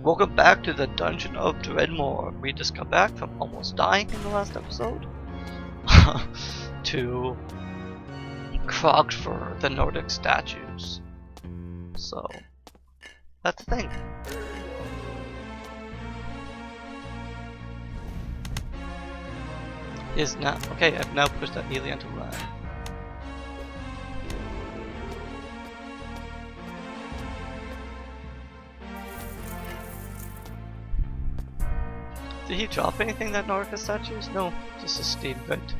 Welcome back to the Dungeon of Dredmor. We just come back from almost dying in the last episode to Crogged for the Nordic statues. So that's the thing. Is now okay. I've now pushed that alien to run. Did he drop anything that Nordic statues? No, just a steam vent.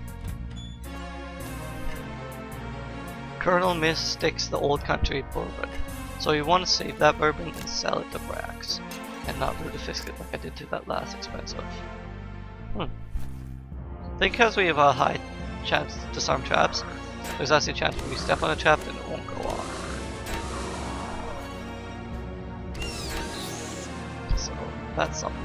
Colonel mistakes the old country bourbon, so you want to save that bourbon and sell it to Brax, and not do the fiscal like I did to that last expensive. I think because we have a high chance to disarm traps, there's actually a chance when we step on a trap and it won't go off. So that's something.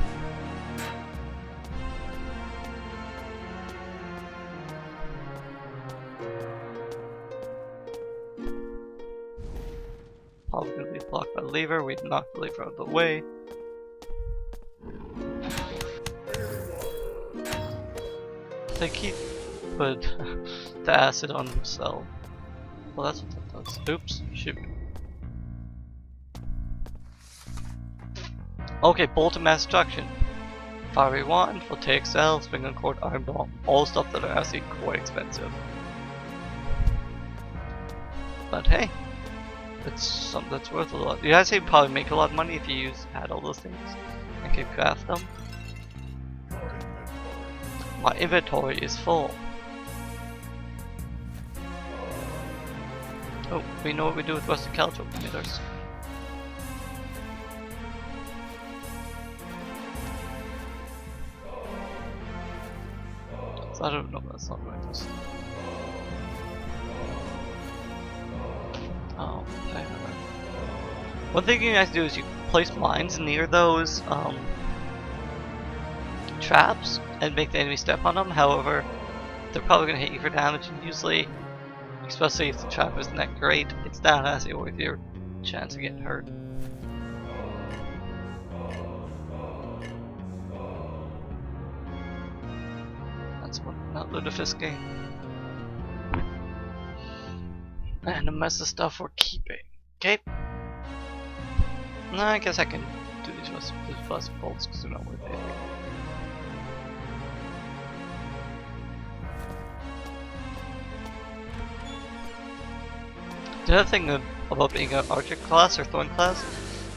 Probably going to be blocked by the lever. We've knocked the lever out of the way. They keep put the acid on themselves. Well, that's what that does. Oops, shoot. Okay, bolt of mass destruction. Fiery wand, voltaic cell, spring and cord, iron bomb. All stuff that are actually quite expensive. But hey. It's something that's worth a lot. You guys would probably make a lot of money if you had all those things and could craft them. My inventory is full. Oh, we know what we do with rusted caltrope emitters. So I don't know, that's not right. Oh, okay. One thing you guys do is you place mines near those traps and make the enemy step on them. However, they're probably going to hit you for damage, and usually, especially if the trap isn't that great, it's not actually worth your chance of getting hurt. That's what not Lutefisk game. And a mess of stuff we're keeping. Okay. No, I guess I can do these fuzz bolts because they're not worth it. The other thing about being an archer class or throwing class,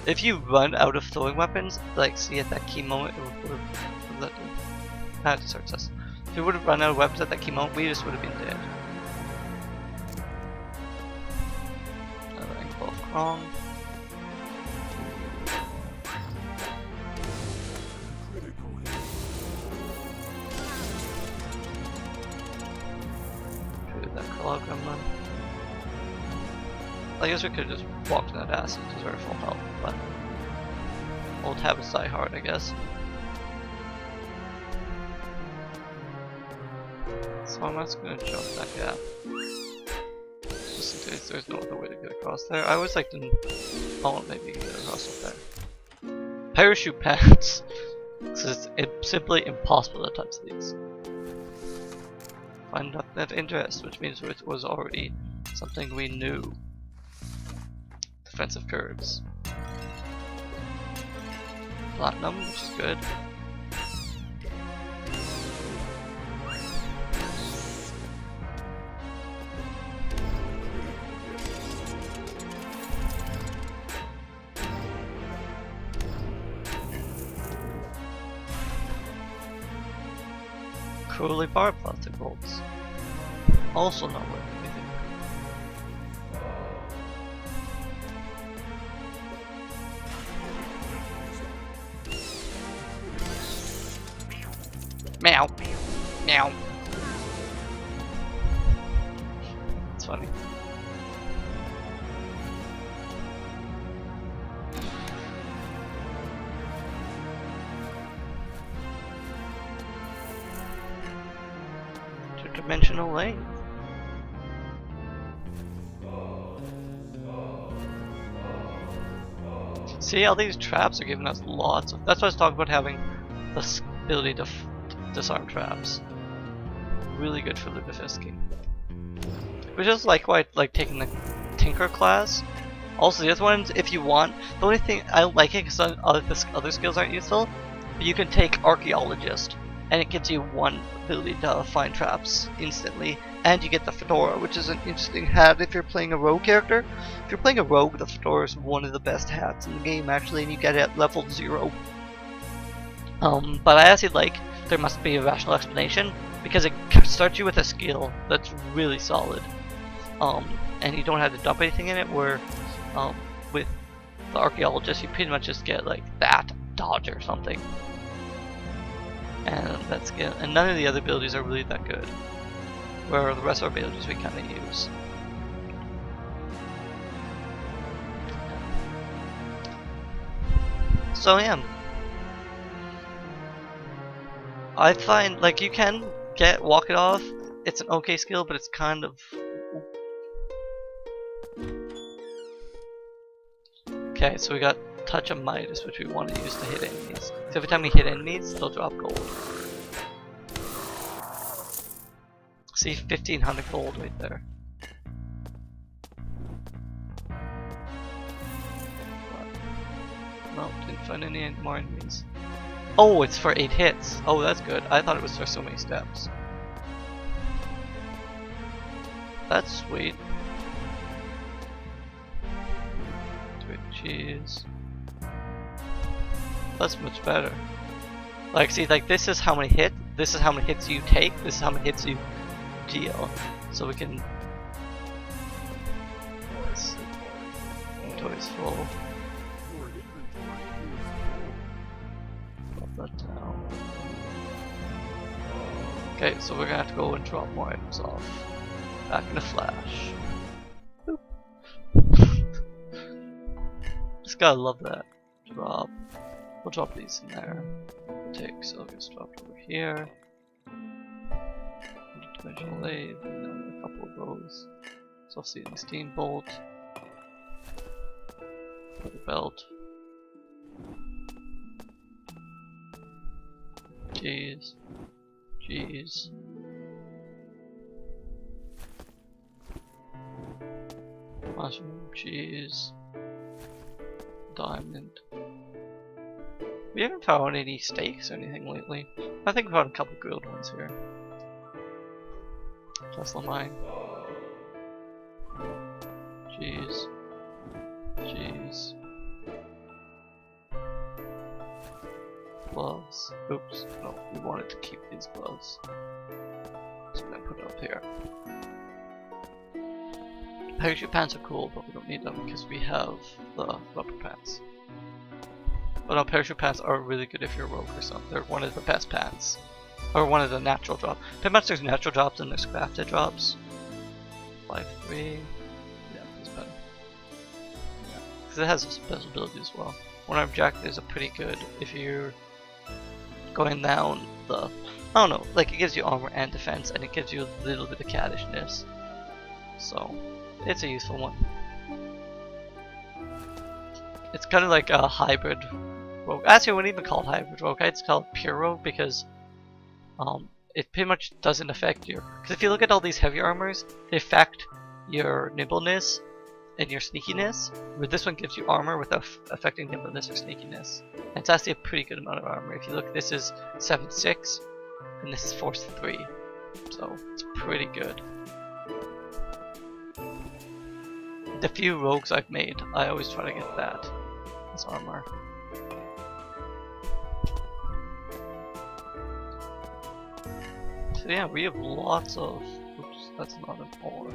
if you run out of throwing weapons, like see at that key moment, it would have let you. Ah, just hurts us. If we would have run out of weapons at that key moment, we just would have been dead. Wrong. Treated that claw gremlin. I guess we could have just walked in that acid to deserve full health, but old habits die hard, I guess. So I'm just gonna jump that gap. Just in case there's no other way to get across there. I always like to. Oh, maybe you can get across up there. Parachute pants. It's simply impossible to touch these. Find not that interest, which means it was already something we knew. Defensive curves. Platinum, which is good. Cruelly barbed plastic bolts. Also not worth anything. Meow. Meow. It's funny. Two-dimensional length. See, all these traps are giving us lots of. That's why I was talking about having the ability to disarm traps. Really good for Ludifisking. Which is like why I like taking the Tinker class. Also, the other ones, if you want, the only thing I don't like it because other skills aren't useful. But you can take Archaeologist, and it gives you one ability to find traps instantly, and you get the Fedora, which is an interesting hat if you're playing a rogue character. If you're playing a rogue, the Fedora is one of the best hats in the game actually, and you get it at level 0. But I actually like there must be a rational explanation, because it starts you with a skill that's really solid, and you don't have to dump anything in it, where with the Archaeologist you pretty much just get like that dodge or something. And that's good. And none of the other abilities are really that good. Where the rest of our abilities we kind of use. So yeah. I find like you can walk it off. It's an okay skill, but it's kind of. Okay, so we got Touch of Midas, which we want to use to hit enemies. So every time we hit enemies, they'll drop gold. See, 1500 gold right there. No, didn't find any more enemies. Oh, it's for 8 hits. Oh, that's good. I thought it was for so many steps. That's sweet. Cheese. That's much better. Like, see, like this is how many hits you take. This is how many hits you deal. So we can. Inventory's full. Drop that down. Okay, so we're gonna have to go and drop more items off. Back in a flash. Boop. Just gotta love that. Drop. We'll drop these in there. We'll take Sylvia's dropped over here. Dimensional lathe, and then a couple of those. So Seething Steam Bolt. Leather belt. Cheese. Cheese. Mushroom, cheese. Diamond. We haven't found any steaks or anything lately. I think we found a couple grilled ones here. Tesla mine. Cheese. Cheese. Gloves. Oops. No, we wanted to keep these gloves. So I'm gonna put it up here. Parachute pants are cool, but we don't need them because we have the rubber pants. But no, parachute pants are really good if you're a rogue or something. They're one of the best pants. Or one of the natural drops. Pretty much there's natural drops and there's crafted drops. 5-3. Yeah, that's better. Yeah, because it has a special ability as well. One arm jackets are pretty good if you're going down the. I don't know, like it gives you armor and defense, and it gives you a little bit of caddishness. So, it's a useful one. It's kind of like a hybrid rogue. Actually, I wouldn't even call it hybrid rogue. It's called pure rogue because it pretty much doesn't affect your. Because if you look at all these heavy armors, they affect your nimbleness and your sneakiness. Where this one gives you armor without affecting nimbleness or sneakiness. And it's actually a pretty good amount of armor. If you look, this is 7-6, and this is Force 3. So it's pretty good. The few rogues I've made, I always try to get that as armor. So yeah, we have lots of. Oops, that's not an ore.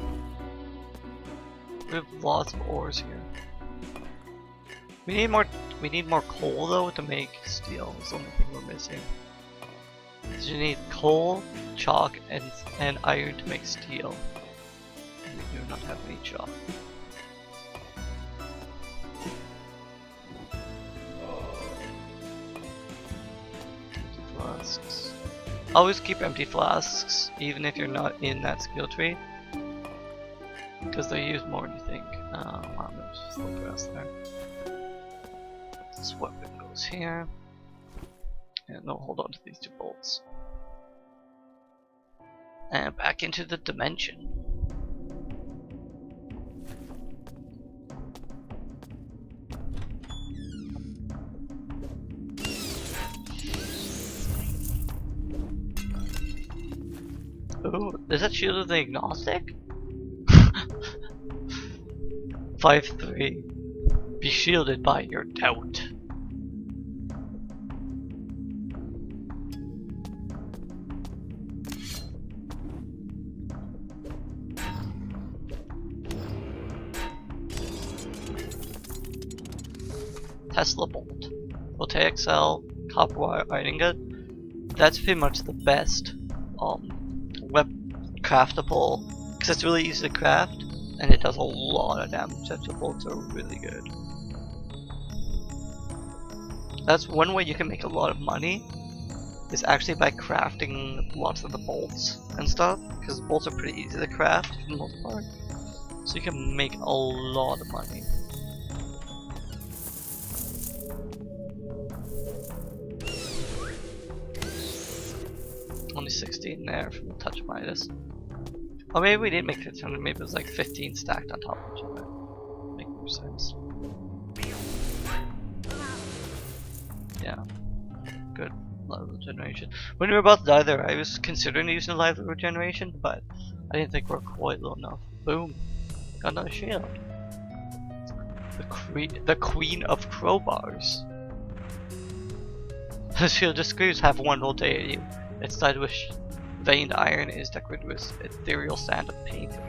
We have lots of ores here. We need more coal though to make steel. That's the only thing we're missing. Because you need coal, chalk, and iron to make steel. And we do not have any chalk. Flasks. Always keep empty flasks, even if you're not in that skill tree, because they're used more than you think. Wow, there's slow grass there. This weapon goes here. And no, hold on to these 2 bolts. And back into the dimension. Ooh, is that Shield of the Agnostic? 5-3. Be shielded by your doubt. Tesla Bolt. Voltaic Cell, Copper Wire Iron Ingot. That's pretty much the best craftable, because it's really easy to craft and it does a lot of damage. Tesla Bolts are really good. That's one way you can make a lot of money, is actually by crafting lots of the bolts and stuff, because the bolts are pretty easy to craft for the most part. So you can make a lot of money. Only 16 there from the Touch Midas. Or maybe we didn't make 600, maybe it was like 15 stacked on top of each other. Make more sense. Yeah. Good. Life regeneration. When we were about to die there, I was considering using life regeneration, but I didn't think we were quite low enough. Boom. Got another shield. The Queen of Crowbars. The shield just screams have one whole day at you. Its dyed with veined iron is decorated with ethereal sand of painting.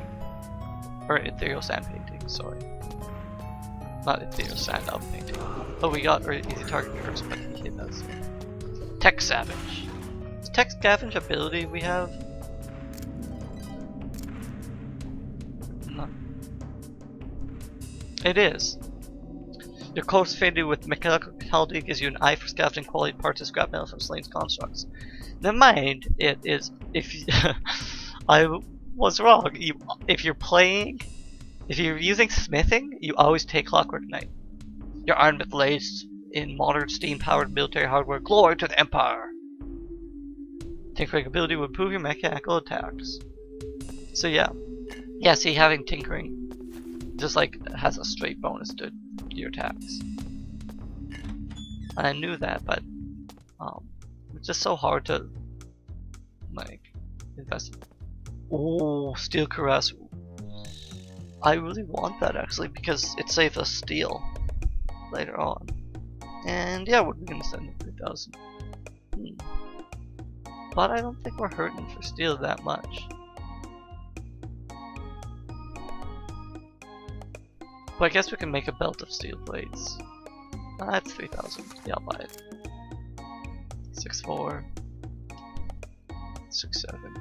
Or ethereal sand painting, sorry. Not ethereal sand of painting. Oh, we got our easy target first, but he hit us. Tech Savage. Is Tech Savage ability we have? No. It is. Your close faded with mechanical gives you an eye for scavenging quality parts of scrap metal from slain constructs. Never mind, it is, if you I was wrong, if you're using smithing, you always take Clockwork Knight. You're armed with blades in modern steam-powered military hardware. Glory to the Empire! Tinkering ability will improve your mechanical attacks. So yeah. Yeah, see, having tinkering just like has a straight bonus to your attacks. And I knew that, but it's just so hard to like invest in. Oh, Steel Caress. I really want that actually because it saves us steel later on. And yeah, we're gonna send it 3,000. But I don't think we're hurting for steel that much. But I guess we can make a belt of steel plates. That's 3,000. Yeah, I'll buy it. 6-4. 6-7.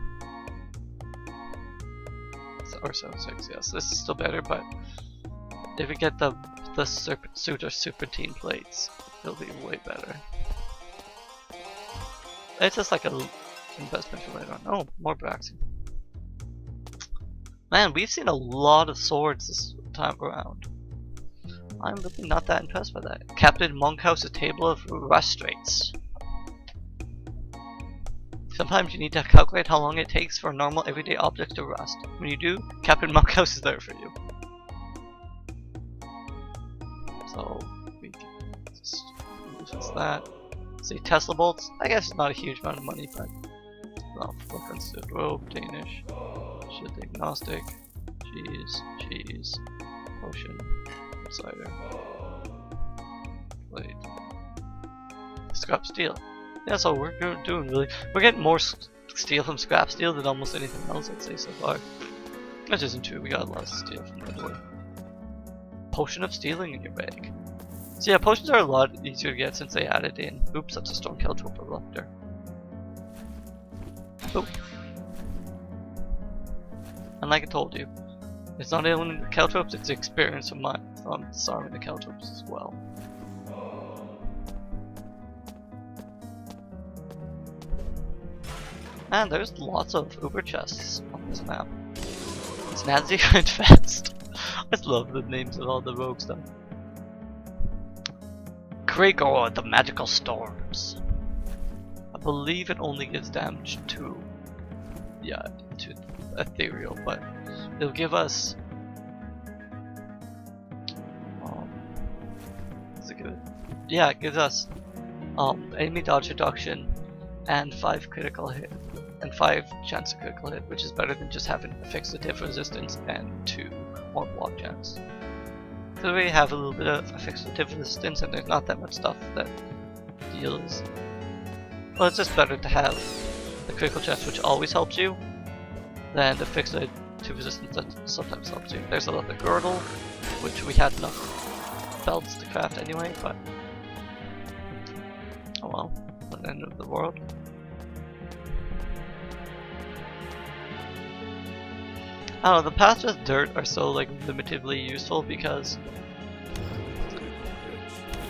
Or 7-6, yes. This is still better, but if we get the suit or serpentine plates, it'll be way better. It's just like a investment for later on. Oh, more Braxton. Man, we've seen a lot of swords this time around. I'm really not that impressed by that. Captain Monkhouse's Table of Restraints. Sometimes you need to calculate how long it takes for normal everyday objects to rust. When you do, Captain Monkhouse is there for you. So we can just use that. See, Tesla bolts. I guess it's not a huge amount of money, but well, weapons to rope, Danish, shield agnostic, cheese, potion, cider, blade, scrap steel. Yeah, so we're doing really. We're getting more steel from scrap steel than almost anything else I'd say so far. Which isn't true. We got a lot of steel from the door. Potion of stealing in your bag. So yeah, potions are a lot easier to get since they added in. Oops, that's a stone caltrope eruptor. Oh. And like I told you, it's not only the caltropes, it's the experience of mine from disarming the caltropes as well. Man, there's lots of Uber chests on this map. It's Nazi and Fest. I just love the names of all the rogue stuff. Krigor, the magical storms. I believe it only gives damage to, yeah, to ethereal, but it'll give us. Does it give it? Yeah, it gives us enemy dodge reduction and 5 critical hit and 5 chance of critical hit, which is better than just having a fixed diff resistance and 2 more block chance. So we have a little bit of a fixed diff resistance, and there's not that much stuff that deals. Well, it's just better to have the critical chance, which always helps you, than the fixed diff resistance that sometimes helps you. There's another girdle, which we had enough belts to craft anyway, but oh well, not the end of the world. I don't know, the paths with dirt are so like limitedly useful because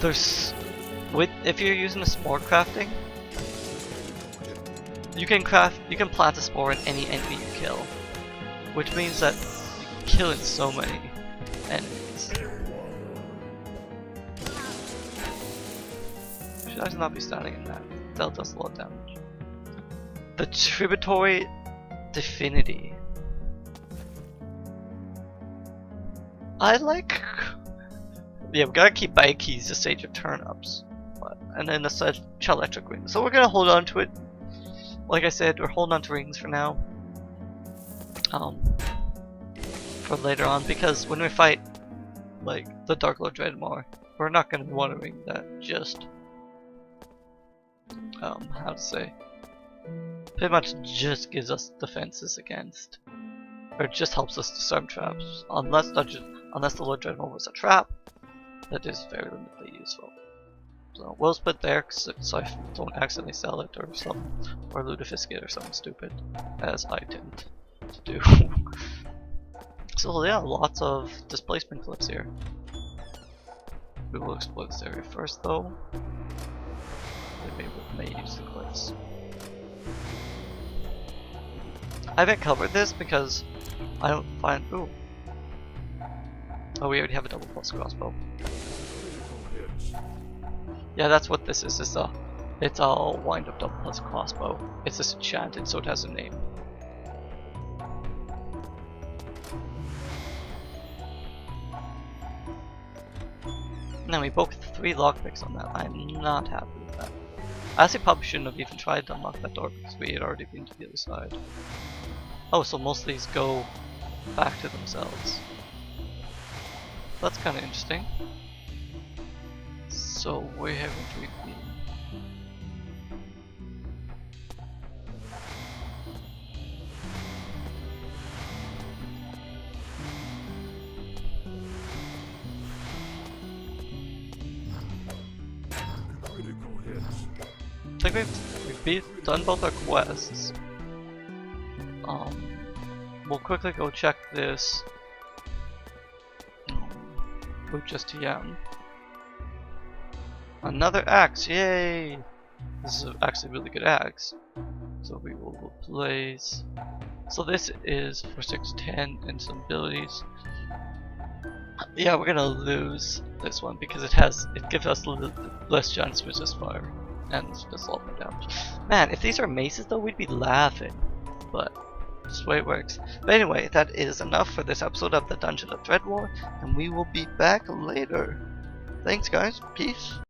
there's if you're using a spore crafting, you can plant a spore in any enemy you kill, which means that you're killing so many enemies. Should I not be standing in that? That'll does a lot of damage. The tributary divinity. I like. Yeah, we gotta keep bike keys to stage of turnips, and then the electric ring. So we're gonna hold on to it. Like I said, we're holding on to rings for now. For later on, because when we fight like the Dark Lord Dredmor, we're not gonna want a ring that just how to say, pretty much just gives us defenses against, or just helps us disarm traps, unless the Lord Dredmor was a trap. That is very limitedly useful. So we'll split there so I don't accidentally sell it or something, or lutefisk it or something stupid, as I tend to do. So yeah, lots of displacement cliffs here. We will explore this area first though. Maybe we may use the cliffs. I haven't covered this because I don't find. Ooh. Oh, we already have a double plus crossbow. Yeah, that's what this is. It's a wind up double plus crossbow. It's just enchanted, so it has a name. Now we broke 3 lockpicks on that. I'm not happy with that. I actually probably shouldn't have even tried to unlock that door because we had already been to the other side. Oh, so most of these go back to themselves. That's kind of interesting. So where haven't we been? I think we've done both our quests. We'll quickly go check this. Just TM. Another axe, yay! This is actually a really good axe. So we will place. So this is for 610 and some abilities. Yeah, we're gonna lose this one because it gives us less chance to resist fire and just a lot more damage. Man, if these are maces though, we'd be laughing. But just the way it works. But anyway, that is enough for this episode of the Dungeon of Dredmor, and we will be back later. Thanks guys, peace.